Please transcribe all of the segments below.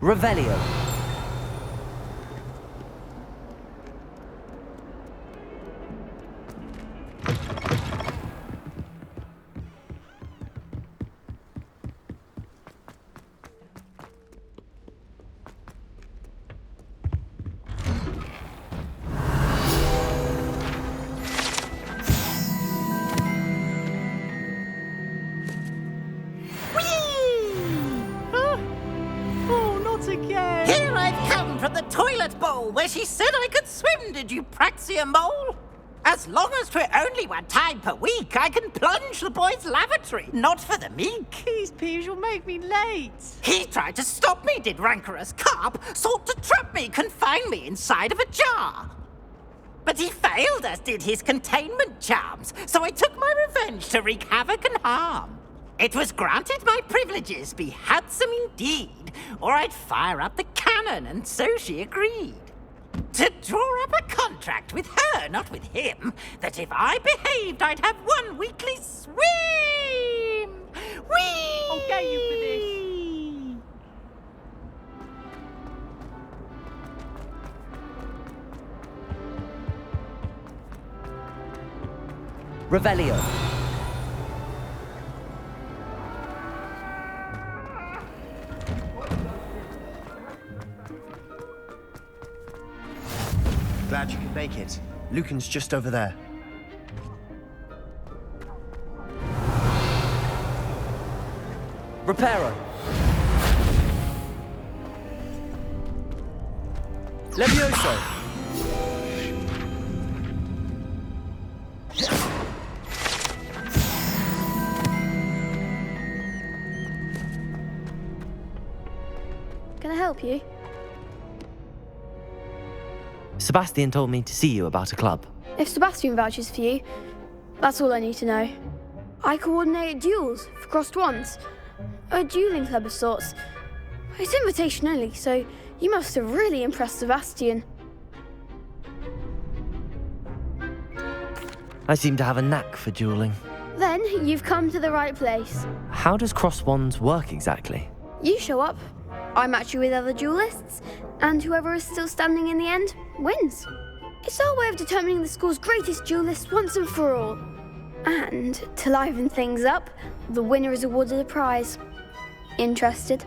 Revelio. Where she said I could swim, did you praxia mole? As long as 'twere only one time per week, I can plunge the boy's lavatory, not for the meek. These peeves will make me late. He tried to stop me, did rancorous carp, sought to trap me, confine me inside of a jar. But he failed, as did his containment charms, so I took my revenge to wreak havoc and harm. It was granted my privileges be handsome indeed, or I'd fire up the cannon, and so she agreed. To draw up a contract with her, not with him, that if I behaved, I'd have one weekly swim! Whee! I'll get you for this. Revelio. Glad you could make it. Lucan's just over there. Reparo. Levioso. Can I help you? Sebastian told me to see you about a club. If Sebastian vouches for you, that's all I need to know. I coordinate duels for crossed wands. A dueling club of sorts. It's invitation only, so you must have really impressed Sebastian. I seem to have a knack for dueling. Then you've come to the right place. How does cross wands work exactly? You show up, I match you with other duelists, and whoever is still standing in the end wins. It's our way of determining the school's greatest duelist once and for all. And to liven things up, the winner is awarded a prize. Interested?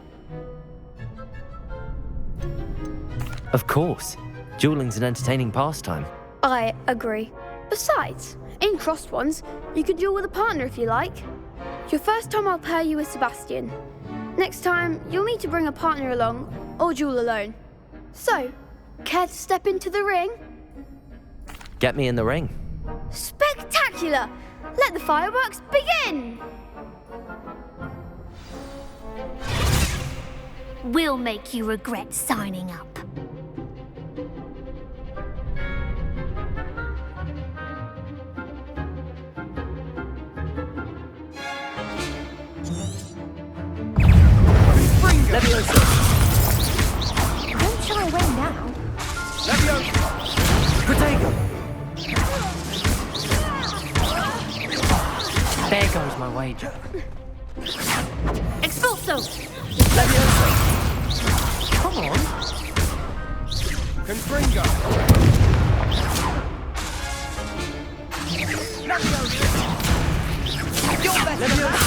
Of course. Dueling's an entertaining pastime. I agree. Besides, in crossed ones, you can duel with a partner if you like. Your first time I'll pair you with Sebastian. Next time, you'll need to bring a partner along, or duel alone. So, care to step into the ring? Get me in the ring. Spectacular! Let the fireworks begin! We'll make you regret signing up. Levioso. Don't shy away now. Levioso! Protego. There goes my wager. Expulso! Levioso. Come on. Confringo! Levioso! You're better than that.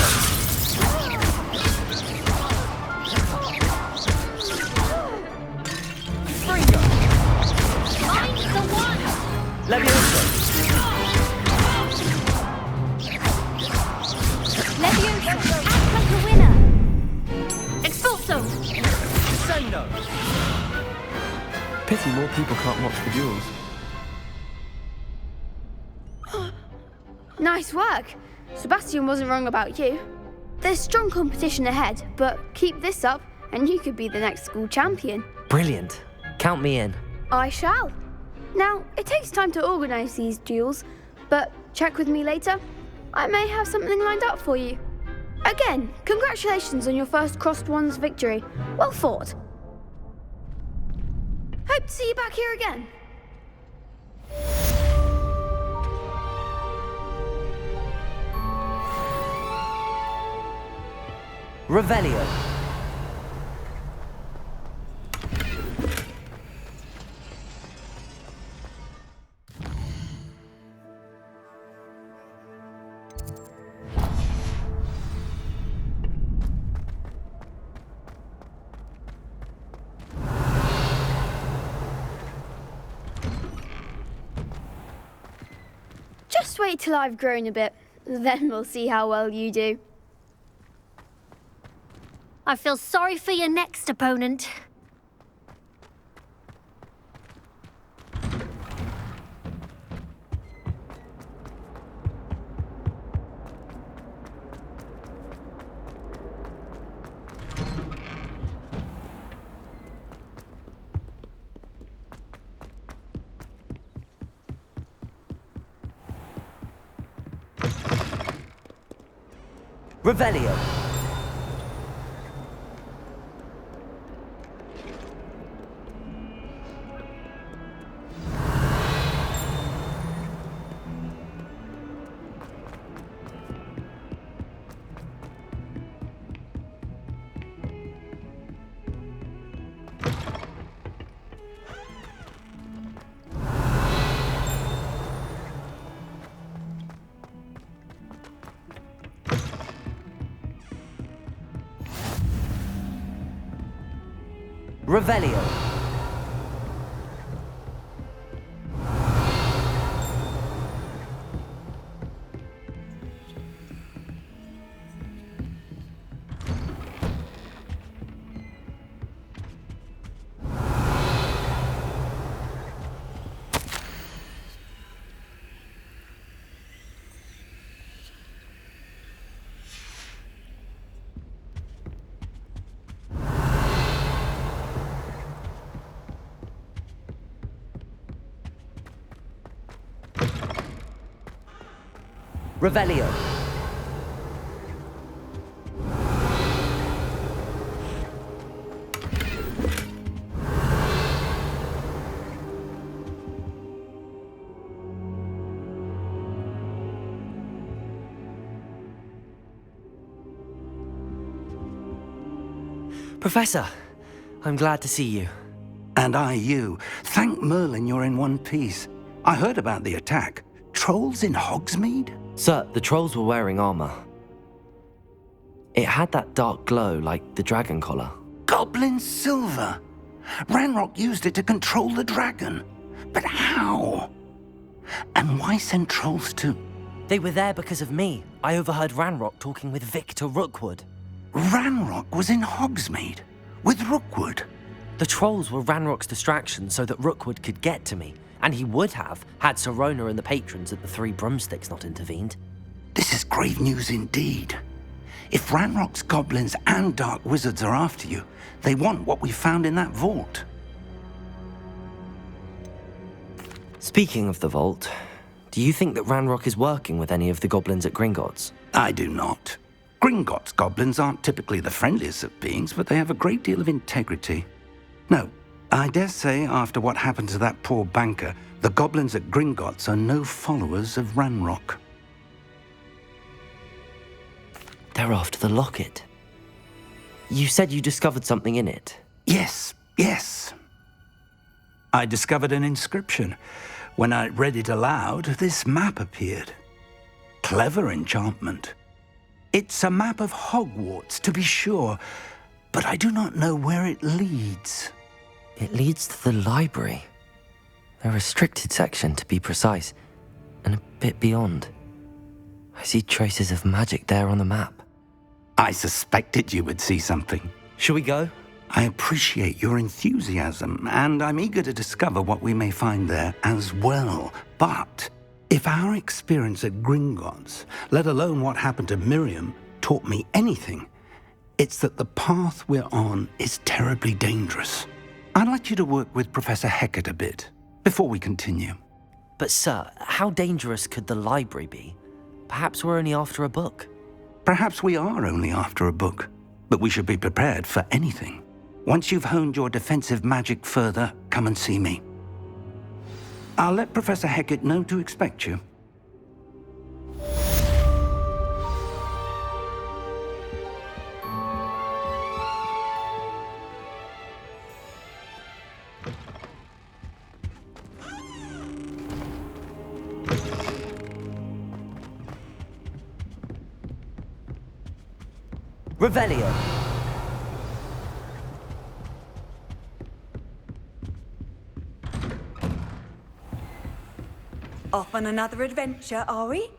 Levioso. Levioso! Act like a winner! Expulso! Say no! Pity more people can't watch the duels. Nice work. Sebastian wasn't wrong about you. There's strong competition ahead, but keep this up and you could be the next school champion. Brilliant. Count me in. I shall. Now, it takes time to organise these duels, but check with me later. I may have something lined up for you. Again, congratulations on your first crossed wands victory. Well fought. Hope to see you back here again. Revelio. Just wait till I've grown a bit. Then we'll see how well you do. I feel sorry for your next opponent. Revelio. Revelio. Revelio. Professor, I'm glad to see you. And I you. Thank Merlin you're in one piece. I heard about the attack. Trolls in Hogsmeade? Sir, the trolls were wearing armor. It had that dark glow like the dragon collar. Goblin silver. Ranrock used it to control the dragon. But how? And why send trolls to... They were there because of me. I overheard Ranrock talking with Victor Rookwood. Ranrock was in Hogsmeade with Rookwood. The trolls were Ranrock's distraction so that Rookwood could get to me. And he would have, had Sirona and the patrons at the Three Broomsticks not intervened. This is grave news indeed. If Ranrock's goblins and dark wizards are after you, they want what we found in that vault. Speaking of the vault, do you think that Ranrock is working with any of the goblins at Gringotts? I do not. Gringotts goblins aren't typically the friendliest of beings, but they have a great deal of integrity. No, I dare say after what happened to that poor banker, the goblins at Gringotts are no followers of Ranrock. They're after the locket. You said you discovered something in it. Yes. I discovered an inscription. When I read it aloud, this map appeared. Clever enchantment. It's a map of Hogwarts, to be sure, but I do not know where it leads. It leads to the library. A restricted section, to be precise, and a bit beyond. I see traces of magic there on the map. I suspected you would see something. Shall we go? I appreciate your enthusiasm, and I'm eager to discover what we may find there as well. But if our experience at Gringotts, let alone what happened to Miriam, taught me anything, it's that the path we're on is terribly dangerous. I'd like you to work with Professor Hecat a bit before we continue. But sir, how dangerous could the library be? Perhaps we're only after a book. Perhaps we are only after a book, but we should be prepared for anything. Once you've honed your defensive magic further, come and see me. I'll let Professor Hecat know to expect you. Revelio. Off on another adventure, are we?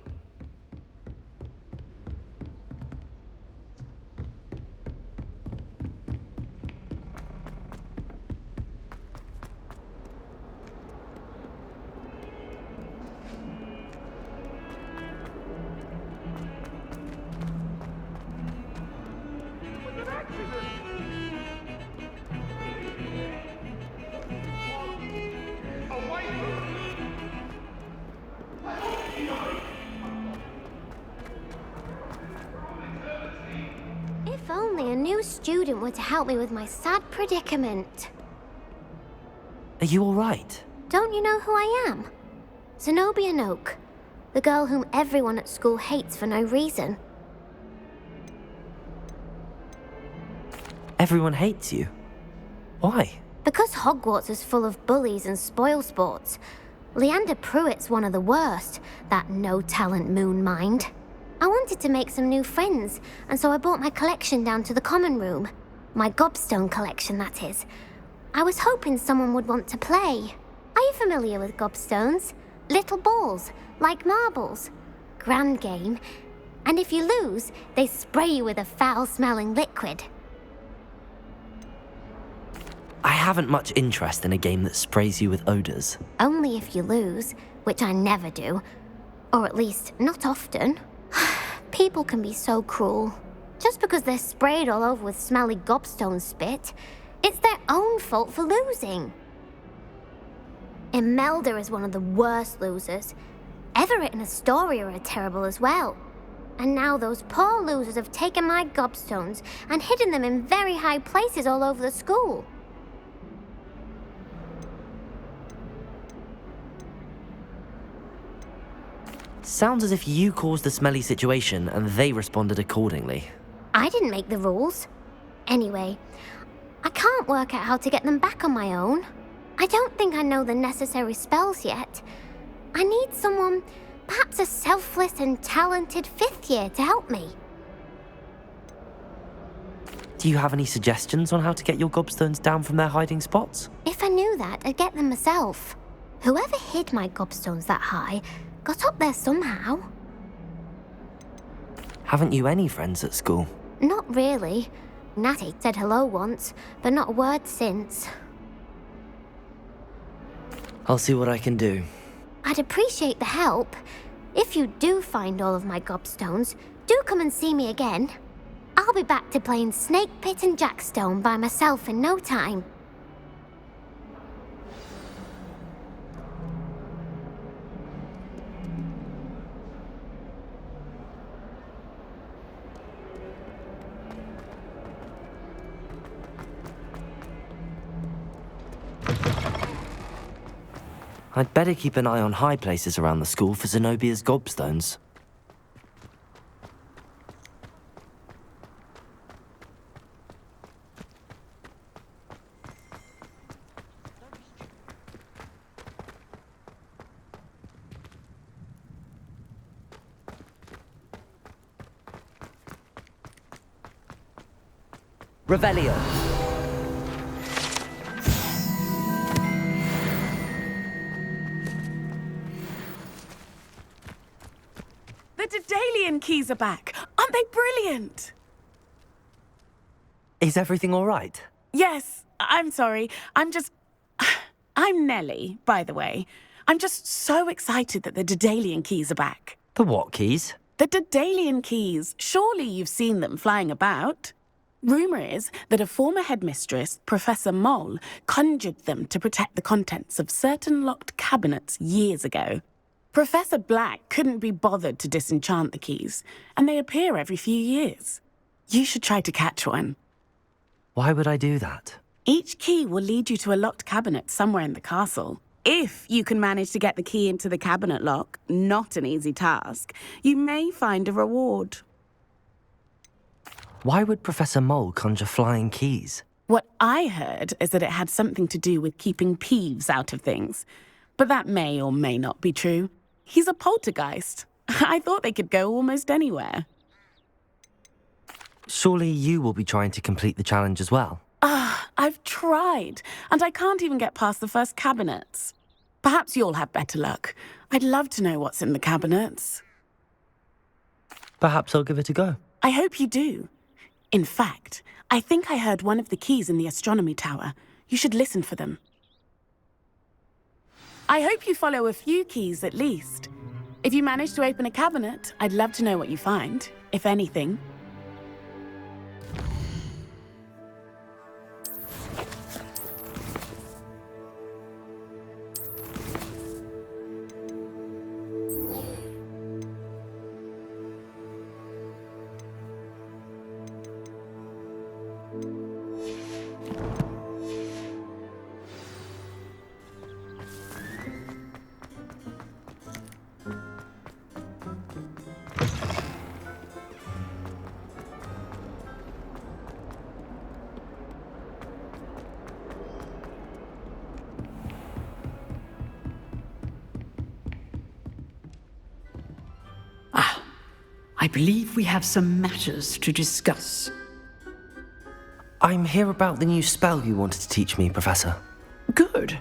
If only a new student were to help me with my sad predicament. Are you alright? Don't you know who I am? Zenobia Noak, the girl whom everyone at school hates for no reason. Everyone hates you. Why? Because Hogwarts is full of bullies and spoilsports. Leander Pruitt's one of the worst, that no-talent moon mind. I wanted to make some new friends, and so I brought my collection down to the common room. My gobstone collection, that is. I was hoping someone would want to play. Are you familiar with gobstones? Little balls, like marbles. Grand game. And if you lose, they spray you with a foul-smelling liquid. I haven't much interest in a game that sprays you with odors. Only if you lose, which I never do. Or at least, not often. People can be so cruel. Just because they're sprayed all over with smelly gobstone spit, it's their own fault for losing. Imelda is one of the worst losers. Everett and Astoria are terrible as well. And now those poor losers have taken my gobstones and hidden them in very high places all over the school. Sounds as if you caused the smelly situation and they responded accordingly. I didn't make the rules. Anyway, I can't work out how to get them back on my own. I don't think I know the necessary spells yet. I need someone, perhaps a selfless and talented fifth year to help me. Do you have any suggestions on how to get your gobstones down from their hiding spots? If I knew that, I'd get them myself. Whoever hid my gobstones that high got up there somehow. Haven't you any friends at school? Not really. Natty said hello once, but not a word since. I'll see what I can do. I'd appreciate the help. If you do find all of my gobstones, do come and see me again. I'll be back to playing Snake Pit and Jackstone by myself in no time. I'd better keep an eye on high places around the school for Zenobia's gobstones. Revelio. The Daedalian keys are back. Aren't they brilliant? Is everything all right? Yes, I'm sorry. I'm Nellie, by the way. I'm just so excited that the Daedalian keys are back. The what keys? The Daedalian keys. Surely you've seen them flying about. Rumour is that a former headmistress, Professor Moll, conjured them to protect the contents of certain locked cabinets years ago. Professor Black couldn't be bothered to disenchant the keys, and they appear every few years. You should try to catch one. Why would I do that? Each key will lead you to a locked cabinet somewhere in the castle. If you can manage to get the key into the cabinet lock, not an easy task, you may find a reward. Why would Professor Mole conjure flying keys? What I heard is that it had something to do with keeping Peeves out of things. But that may or may not be true. He's a poltergeist. I thought they could go almost anywhere. Surely you will be trying to complete the challenge as well. I've tried, and I can't even get past the first cabinets. Perhaps you'll have better luck. I'd love to know what's in the cabinets. Perhaps I'll give it a go. I hope you do. In fact, I think I heard one of the keys in the astronomy tower. You should listen for them. I hope you follow a few keys at least. If you manage to open a cabinet, I'd love to know what you find, if anything. I believe we have some matters to discuss. I'm here about the new spell you wanted to teach me, Professor. Good.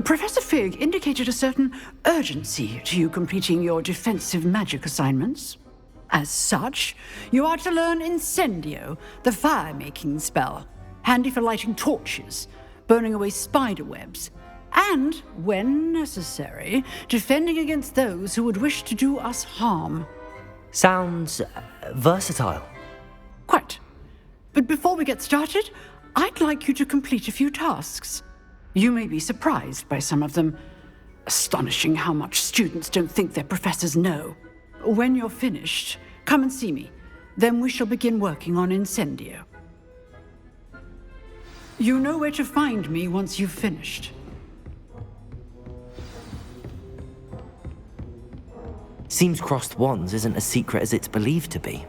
Professor Fig indicated a certain urgency to you completing your defensive magic assignments. As such, you are to learn Incendio, the fire-making spell, handy for lighting torches, burning away spider webs, and, when necessary, defending against those who would wish to do us harm. Sounds versatile. Quite. But before we get started, I'd like you to complete a few tasks. You may be surprised by some of them. Astonishing how much students don't think their professors know. When you're finished, come and see me. Then we shall begin working on Incendio. You know where to find me once you've finished. Seems crossed wands isn't as secret as it's believed to be.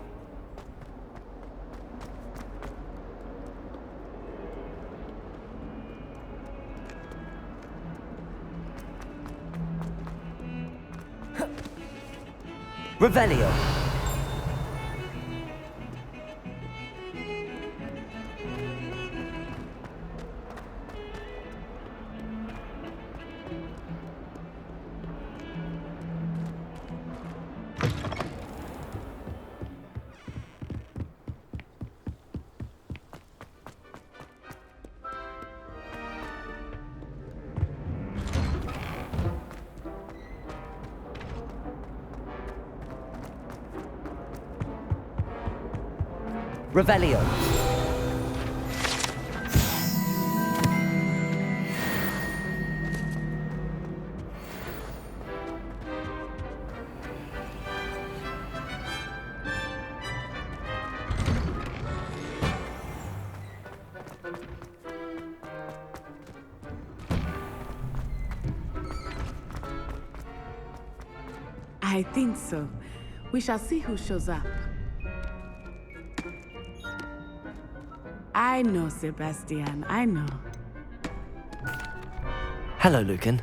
Revelio. Revelio. I think so. We shall see who shows up. I know, Sebastian, I know. Hello, Lucan.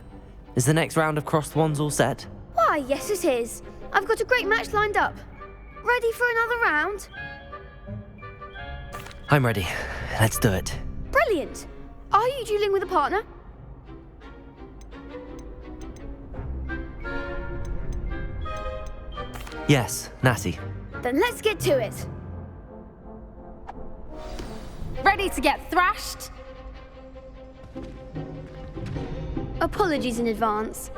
Is the next round of crossed wands all set? Why, yes it is. I've got a great match lined up. Ready for another round? I'm ready. Let's do it. Brilliant. Are you dueling with a partner? Yes, Natty. Then let's get to it. Ready to get thrashed? Apologies in advance.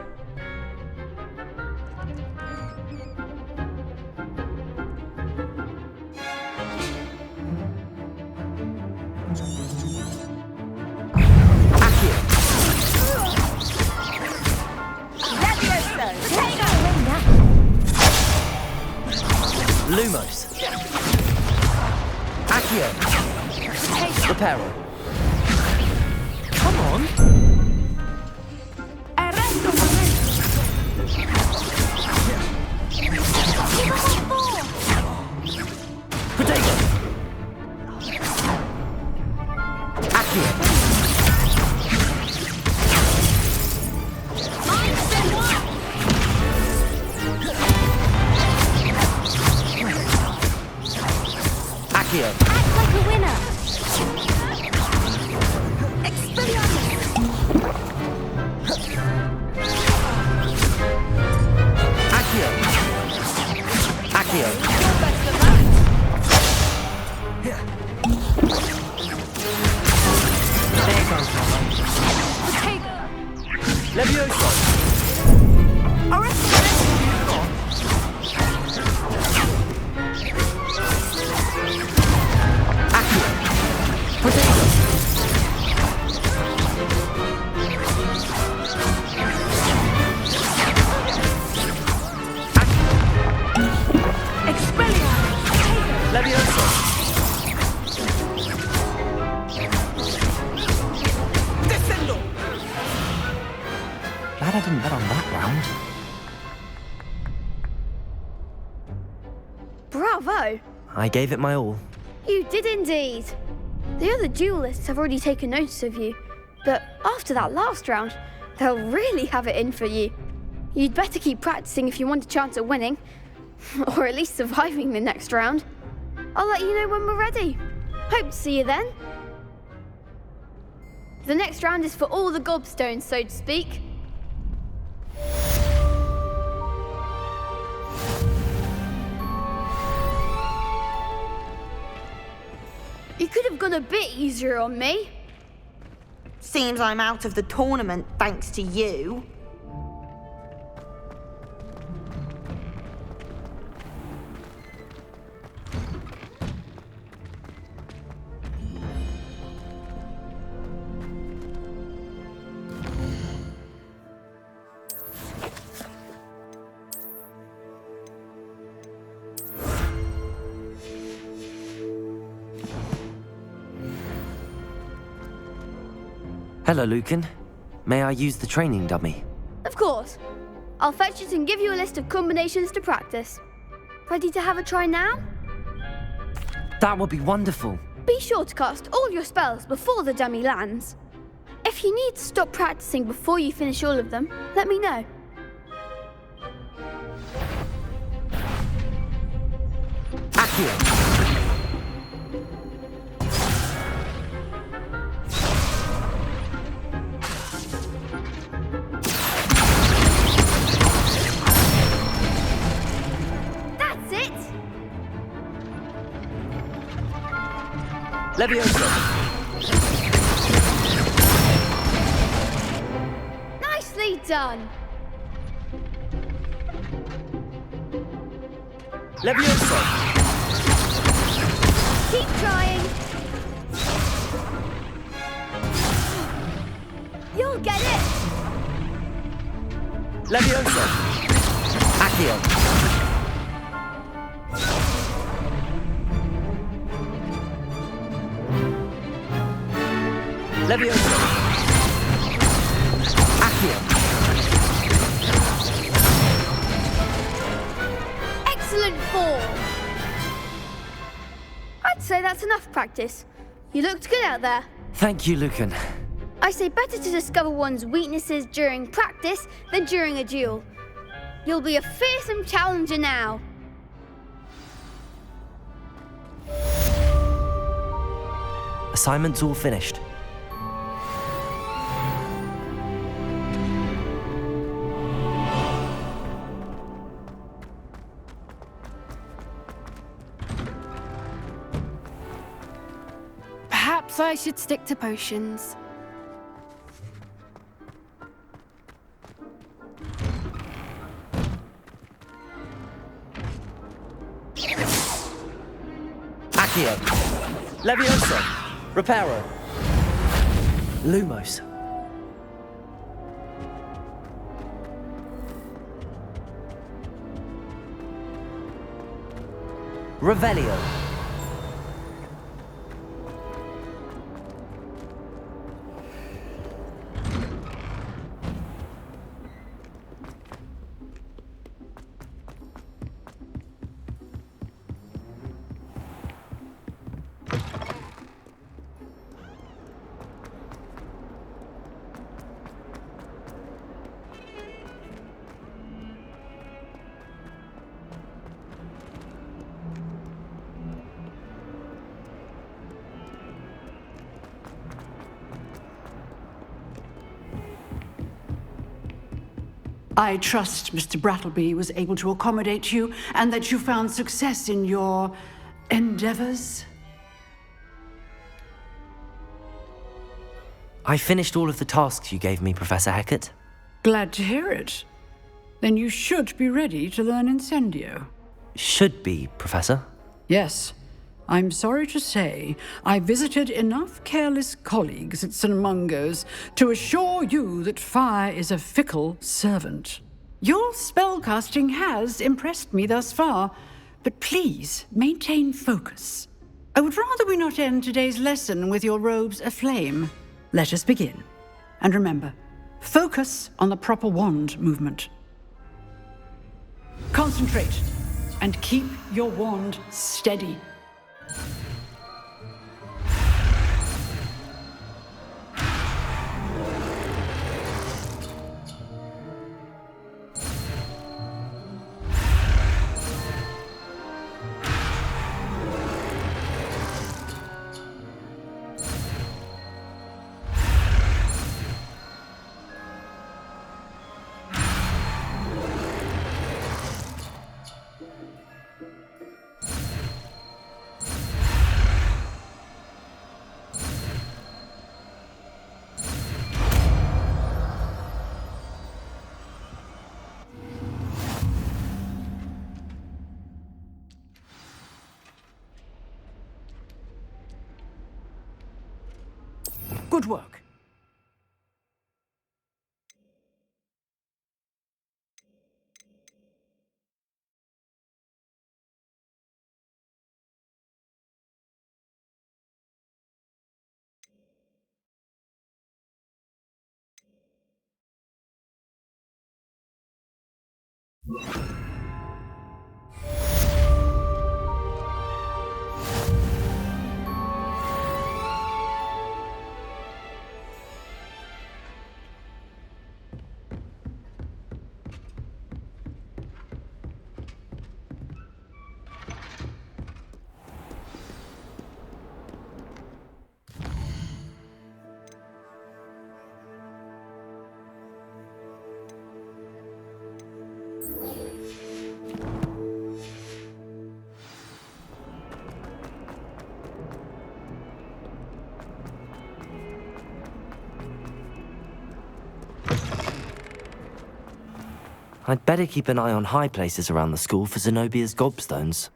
Lumos. Accio. Reparo. Come on. Potato. Accio. Accio. Act like a winner. Expelliarmus. Accio. Best of that. There goes Mama. Potato. Levioso! I reckon this will be enough. Accio. Potato. Levioso! Descendo! Glad I didn't bet on that round. Bravo! I gave it my all. You did indeed. The other duelists have already taken notice of you, but after that last round, they'll really have it in for you. You'd better keep practicing if you want a chance at winning, or at least surviving the next round. I'll let you know when we're ready. Hope to see you then. The next round is for all the gobstones, so to speak. You could have gone a bit easier on me. Seems I'm out of the tournament thanks to you. Hello, Lucan. May I use the training dummy? Of course. I'll fetch it and give you a list of combinations to practice. Ready to have a try now? That would be wonderful. Be sure to cast all your spells before the dummy lands. If you need to stop practicing before you finish all of them, let me know. Accio. That's it! Levioso! Nicely done! Levioso! Keep trying! You'll get it! Levioso! Accio. Levioso! Accio. Excellent form! I'd say that's enough practice. You looked good out there. Thank you, Lucan. I say better to discover one's weaknesses during practice than during a duel. You'll be a fearsome challenger now. Assignment's all finished. Perhaps I should stick to potions. Accio. Levioso! Reparo! Lumos. Revelio. I trust Mr. Brattleby was able to accommodate you and that you found success in your endeavors. I finished all of the tasks you gave me, Professor Hecat. Glad to hear it. Then you should be ready to learn Incendio. Should be, Professor. Yes. I'm sorry to say, I visited enough careless colleagues at St. Mungo's to assure you that fire is a fickle servant. Your spellcasting has impressed me thus far, but please maintain focus. I would rather we not end today's lesson with your robes aflame. Let us begin. And remember, focus on the proper wand movement. Concentrate and keep your wand steady. Good work. I'd better keep an eye on high places around the school for Zenobia's gobstones.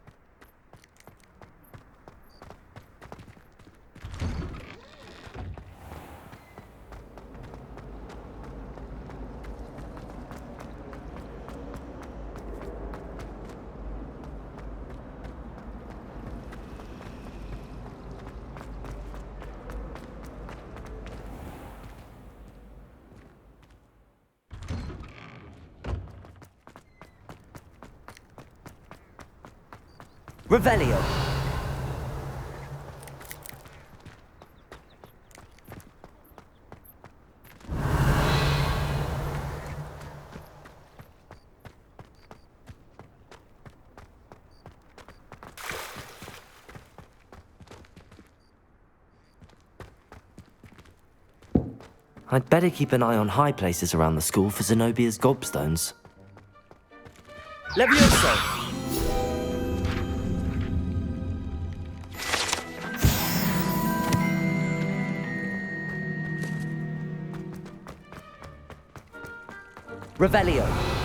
Revelio. I'd better keep an eye on high places around the school for Zenobia's gobstones. Levioso. Revelio.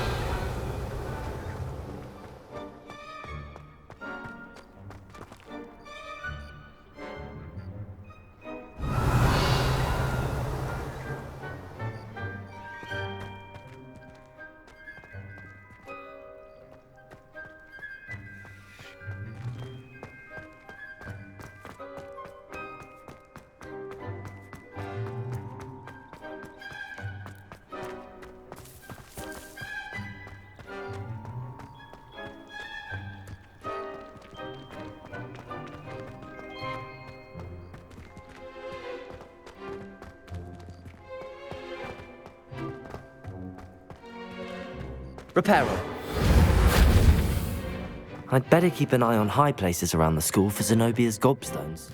Reparo. I'd better keep an eye on high places around the school for Zenobia's gobstones.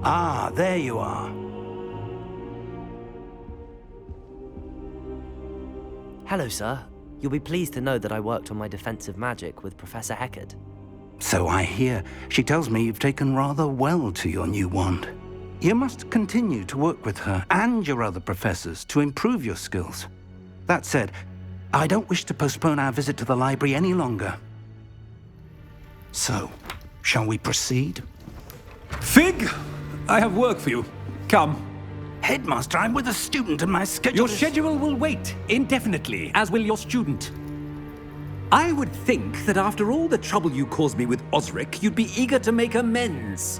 Ah, there you are. Hello, sir. You'll be pleased to know that I worked on my defensive magic with Professor Heckard. So I hear. She tells me you've taken rather well to your new wand. You must continue to work with her and your other professors to improve your skills. That said, I don't wish to postpone our visit to the library any longer. So, shall we proceed? Fig! I have work for you. Come. Headmaster, I'm with a student and my schedule Your schedule will wait indefinitely, as will your student. I would think that after all the trouble you caused me with Osric, you'd be eager to make amends.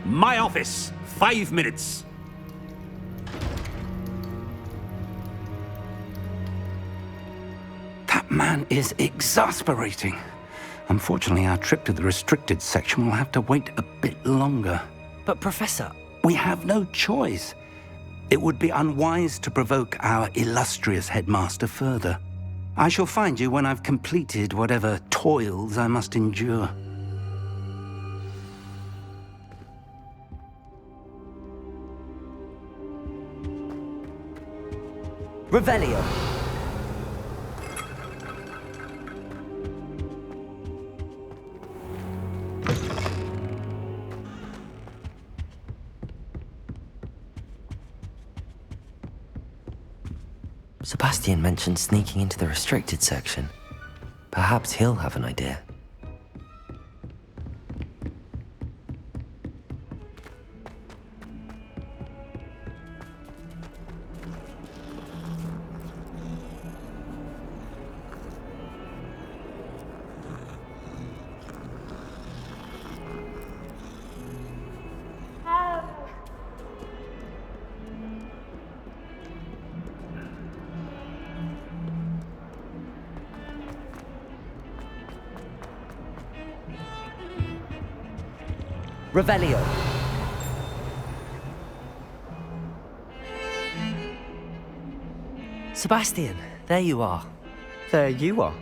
My office, 5 minutes. That man is exasperating. Unfortunately, our trip to the restricted section will have to wait a bit longer. But Professor... We have no choice. It would be unwise to provoke our illustrious headmaster further. I shall find you when I've completed whatever toils I must endure. Revelio. Sebastian mentioned sneaking into the restricted section. Perhaps he'll have an idea. Revelio. Sebastian, there you are. There you are.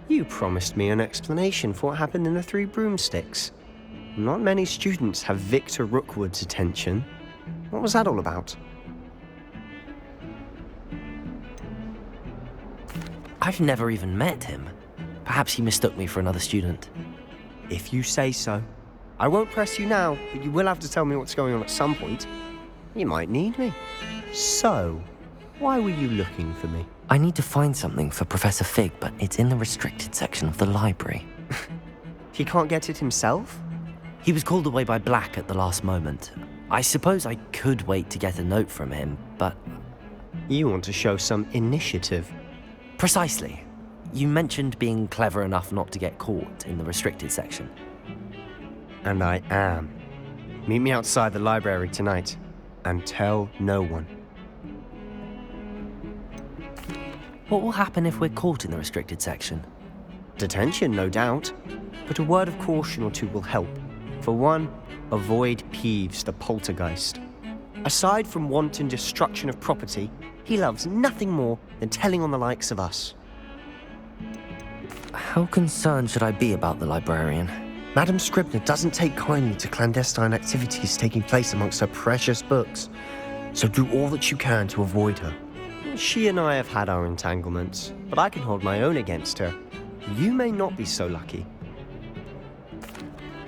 You promised me an explanation for what happened in the Three Broomsticks. Not many students have Victor Rookwood's attention. What was that all about? I've never even met him. Perhaps he mistook me for another student. If you say so. I won't press you now, but you will have to tell me what's going on at some point. You might need me. So, why were you looking for me? I need to find something for Professor Fig, but it's in the restricted section of the library. He can't get it himself? He was called away by Black at the last moment. I suppose I could wait to get a note from him, but... You want to show some initiative. Precisely. You mentioned being clever enough not to get caught in the restricted section. And I am. Meet me outside the library tonight, and tell no one. What will happen if we're caught in the restricted section? Detention, no doubt. But a word of caution or two will help. For one, avoid Peeves, the poltergeist. Aside from wanton destruction of property, he loves nothing more than telling on the likes of us. How concerned should I be about the librarian? Madame Scribner doesn't take kindly to clandestine activities taking place amongst her precious books, so do all that you can to avoid her. She and I have had our entanglements, but I can hold my own against her. You may not be so lucky.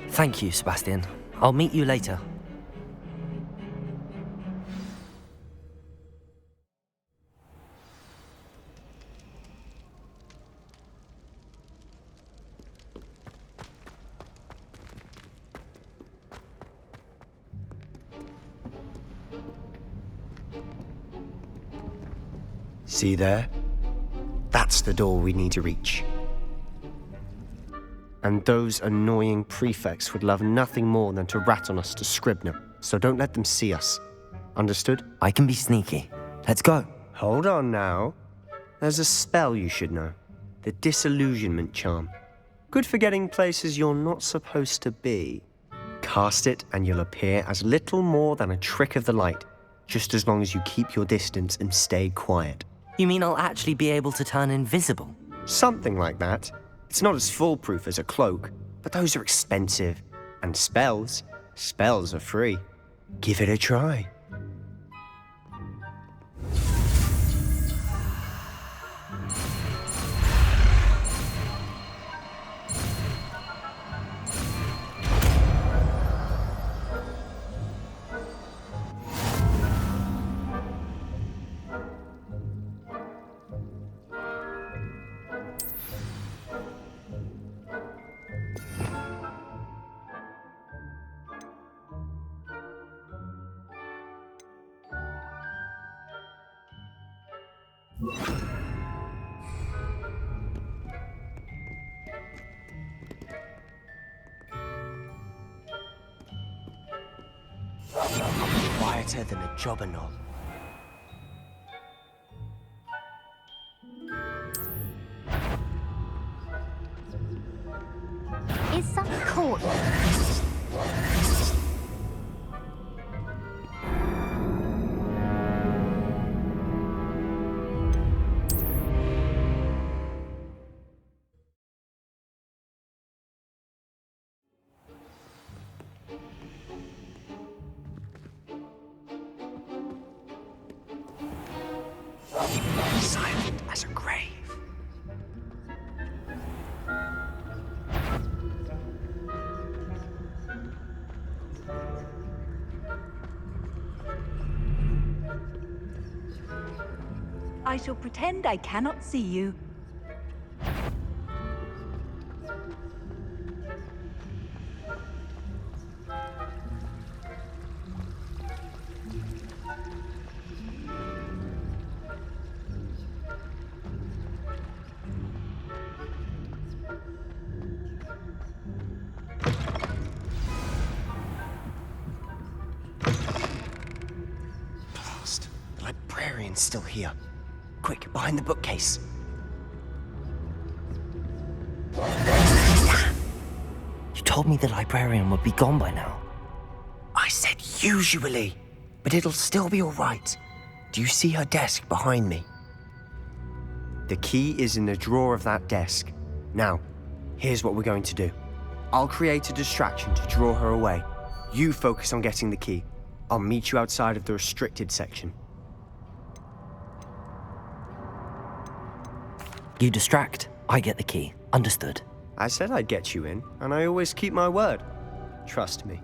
Thank you, Sebastian. I'll meet you later. See there? That's the door we need to reach. And those annoying prefects would love nothing more than to rat on us to Scribner, so don't let them see us. Understood? I can be sneaky. Let's go. Hold on now. There's a spell you should know. The Disillusionment Charm. Good for getting places you're not supposed to be. Cast it and you'll appear as little more than a trick of the light, just as long as you keep your distance and stay quiet. You mean I'll actually be able to turn invisible? Something like that. It's not as foolproof as a cloak, but those are expensive. And spells are free. Give it a try. Quieter than a jobber knob. Is something caught? Silent as a grave. I shall pretend I cannot see you. Blast. The librarian's still here. Quick, behind the bookcase. You told me the librarian would be gone by now. I said usually, but it'll still be all right. Do you see her desk behind me? The key is in the drawer of that desk. Now, here's what we're going to do. I'll create a distraction to draw her away. You focus on getting the key. I'll meet you outside of the restricted section. You distract, I get the key. Understood. I said I'd get you in, and I always keep my word. Trust me.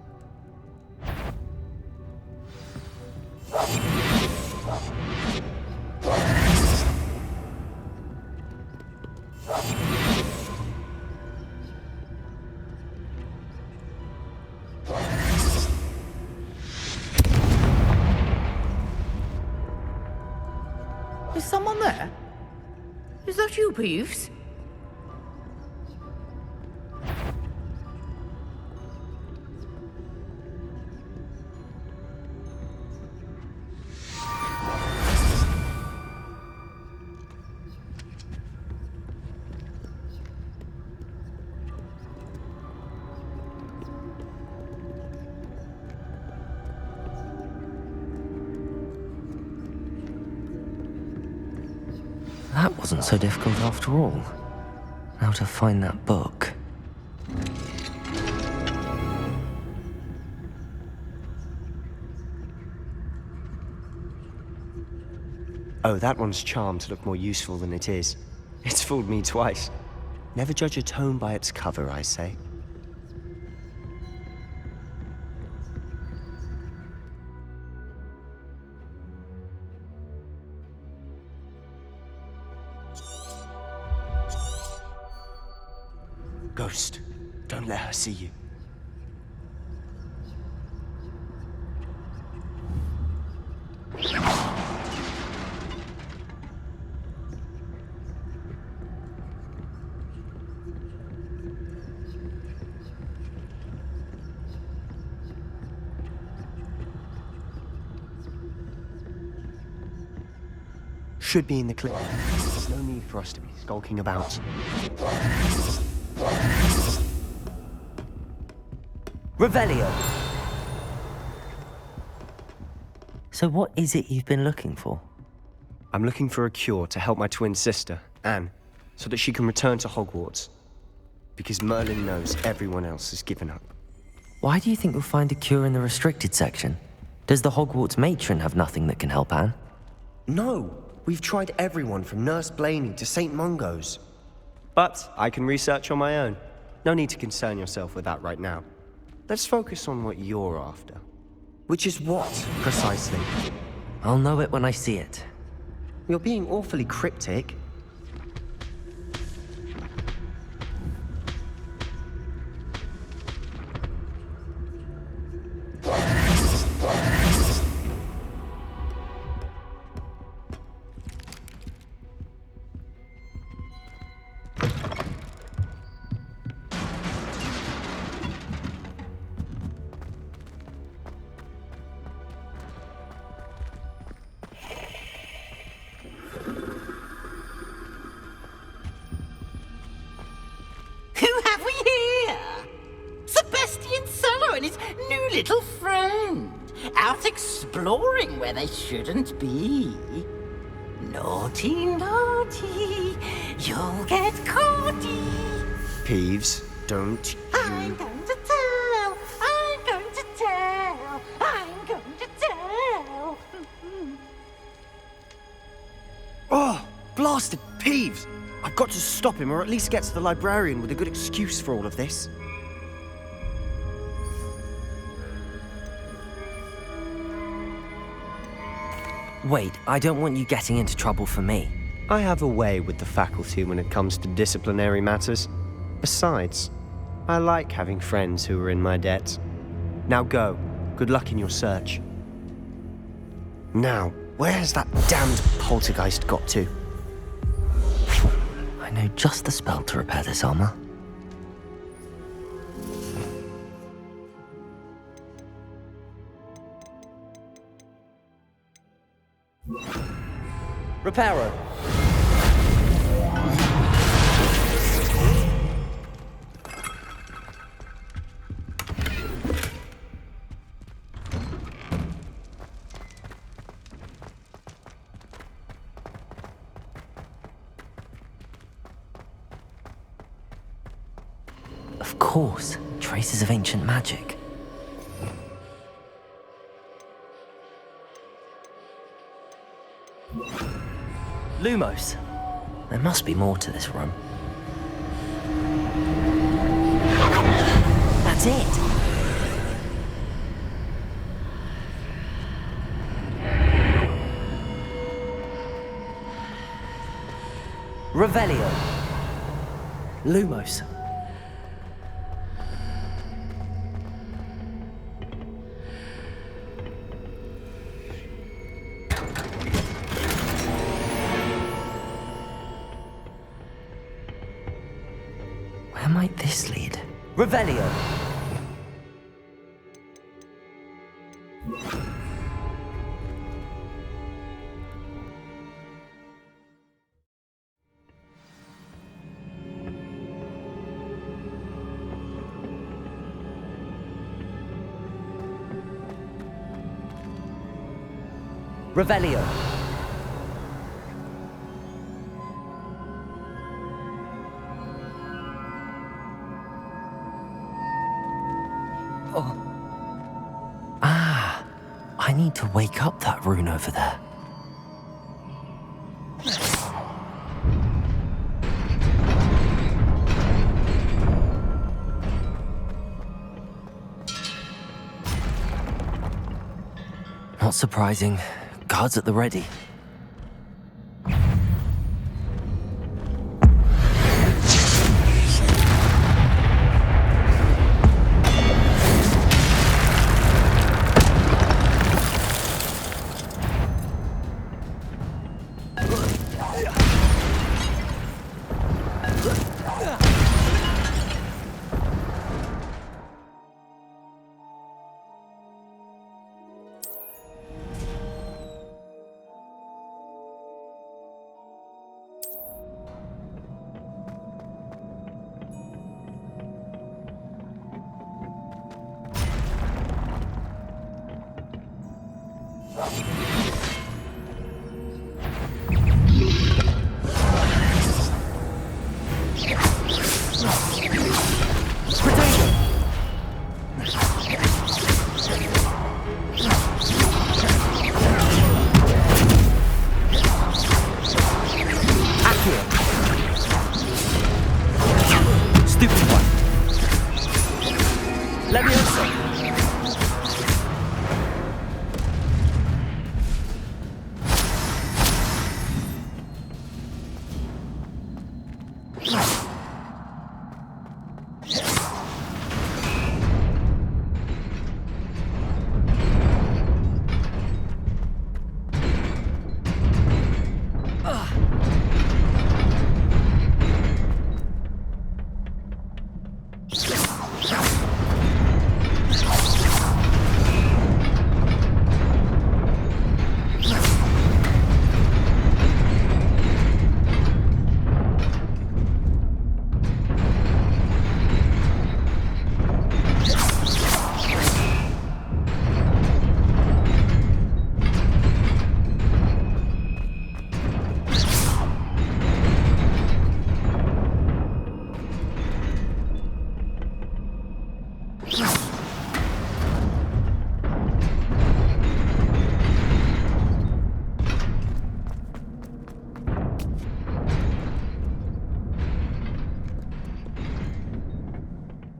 Is someone there? Is that you, Peeves? That wasn't so difficult after all. Now to find that book. Oh, that one's charmed to look more useful than it is. It's fooled me twice. Never judge a tome by its cover, I say. Ghost, don't let her see you. Should be in the clear. There's no need for us to be skulking about. Revelio! So what is it you've been looking for? I'm looking for a cure to help my twin sister, Anne, so that she can return to Hogwarts. Because Merlin knows everyone else has given up. Why do you think you'll find a cure in the restricted section? Does the Hogwarts matron have nothing that can help Anne? No, we've tried everyone from Nurse Blaney to St. Mungo's. But I can research on my own. No need to concern yourself with that right now. Let's focus on what you're after. Which is what, precisely? I'll know it when I see it. You're being awfully cryptic. Little friend, out exploring where they shouldn't be. Naughty, naughty, you'll get caughty. Peeves, don't you... I'm going to tell, I'm going to tell, I'm going to tell. Oh, blasted Peeves! I've got to stop him, or at least get to the librarian with a good excuse for all of this. Wait, I don't want you getting into trouble for me. I have a way with the faculty when it comes to disciplinary matters. Besides, I like having friends who are in my debt. Now go. Good luck in your search. Now, where's that damned poltergeist got to? I know just the spell to repair this armor. Reparo. Of course, traces of ancient magic. Lumos. There must be more to this room. That's it! Revelio. Lumos. Where might this lead? Revelio. Revelio. Oh. Ah, I need to wake up that rune over there. Not surprising. Guards at the ready.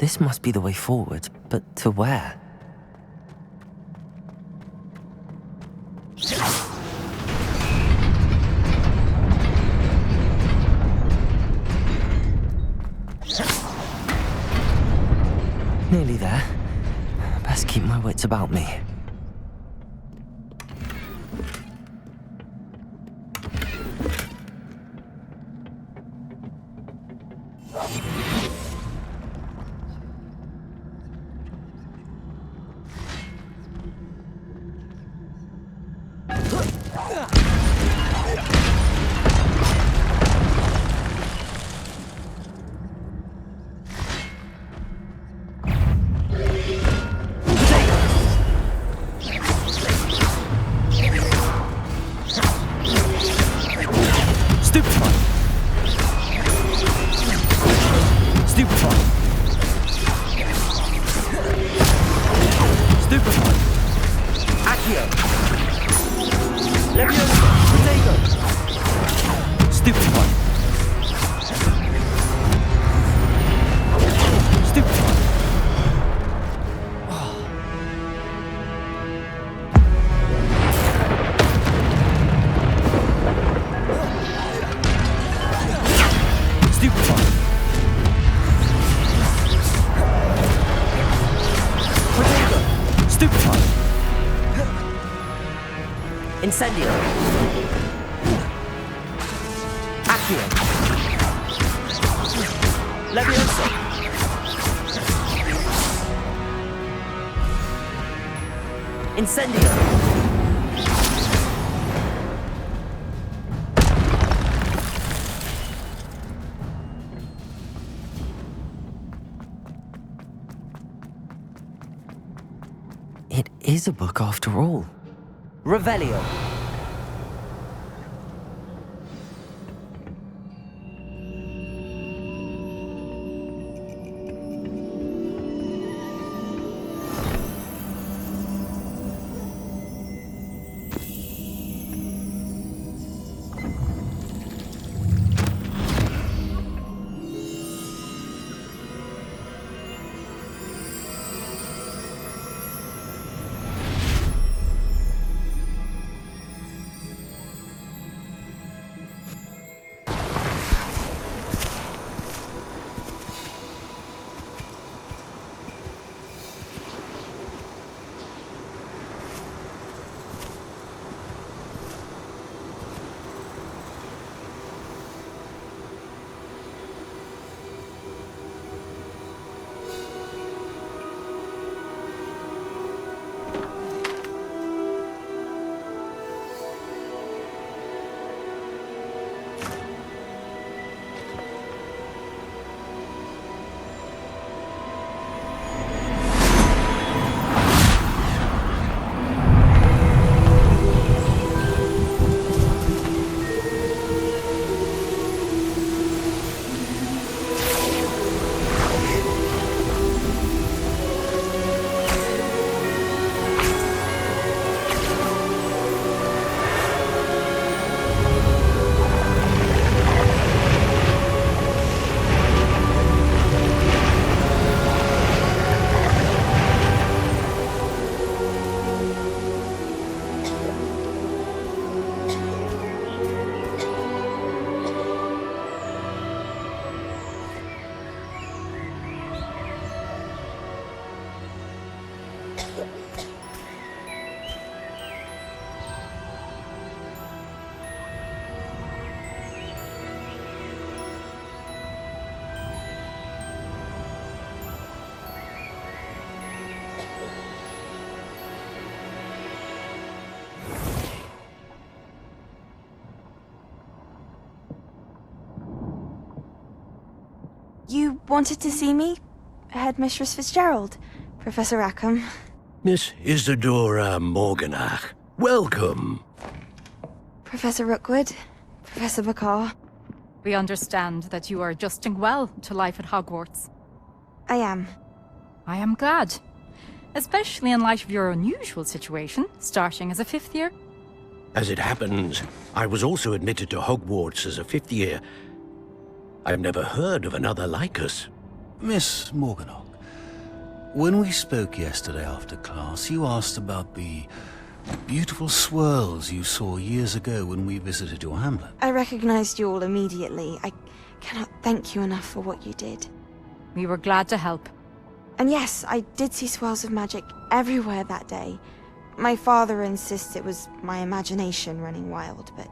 This must be the way forward, but to where? Nearly there. Best keep my wits about me. Incendio. Accio. Levioso. Incendio. It is a book after all. Revelio. You wanted to see me? Headmistress Fitzgerald, Professor Rackham. Miss Isadora Morganach, welcome. Professor Rookwood, Professor Bakar. We understand that you are adjusting well to life at Hogwarts. I am. I am glad. Especially in light of your unusual situation, starting as a 5th year. As it happens, I was also admitted to Hogwarts as a 5th year. I've never heard of another like us. Miss Morganach, when we spoke yesterday after class, you asked about the beautiful swirls you saw years ago when we visited your hamlet. I recognized you all immediately. I cannot thank you enough for what you did. We were glad to help. And yes, I did see swirls of magic everywhere that day. My father insists it was my imagination running wild, but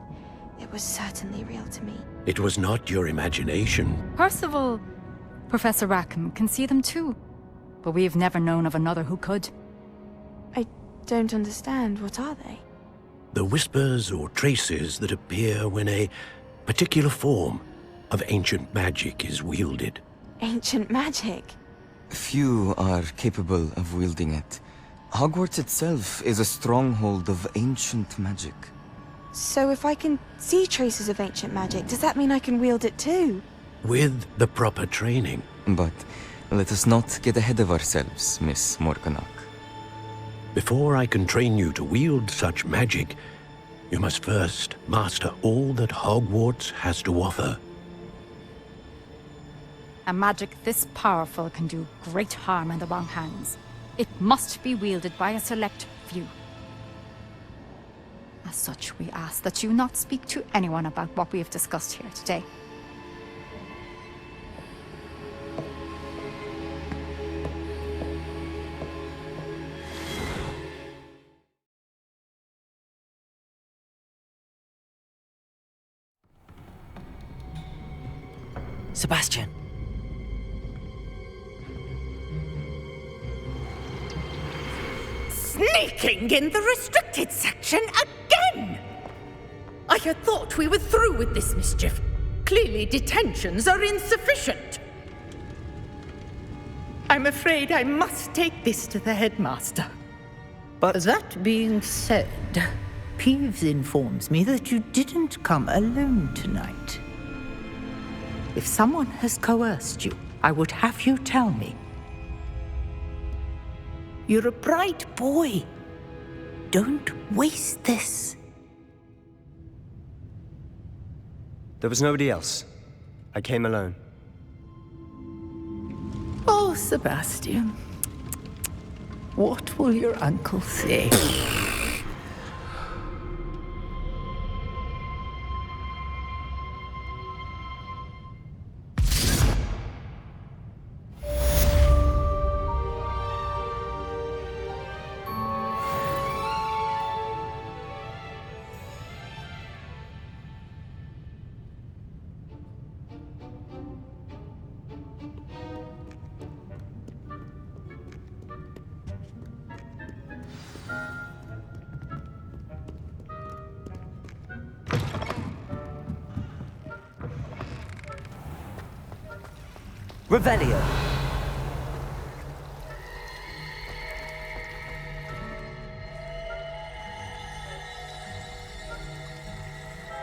it was certainly real to me. It was not your imagination. Percival, Professor Rackham can see them too. But we've never known of another who could. I don't understand. What are they? The whispers or traces that appear when a particular form of ancient magic is wielded. Ancient magic? Few are capable of wielding it. Hogwarts itself is a stronghold of ancient magic. So if I can see traces of ancient magic, does that mean I can wield it too? With the proper training. But let us not get ahead of ourselves, Miss Morganach. Before I can train you to wield such magic, you must first master all that Hogwarts has to offer. A magic this powerful can do great harm in the wrong hands. It must be wielded by a select few. As such, we ask that you not speak to anyone about what we have discussed here today. Sebastian. Sneaking in the restricted section again! I had thought we were through with this mischief. Clearly detentions are insufficient. I'm afraid I must take this to the headmaster. But that being said, Peeves informs me that you didn't come alone tonight. If someone has coerced you, I would have you tell me. You're a bright boy. Don't waste this. There was nobody else. I came alone. Oh, Sebastian. What will your uncle say? Revelio.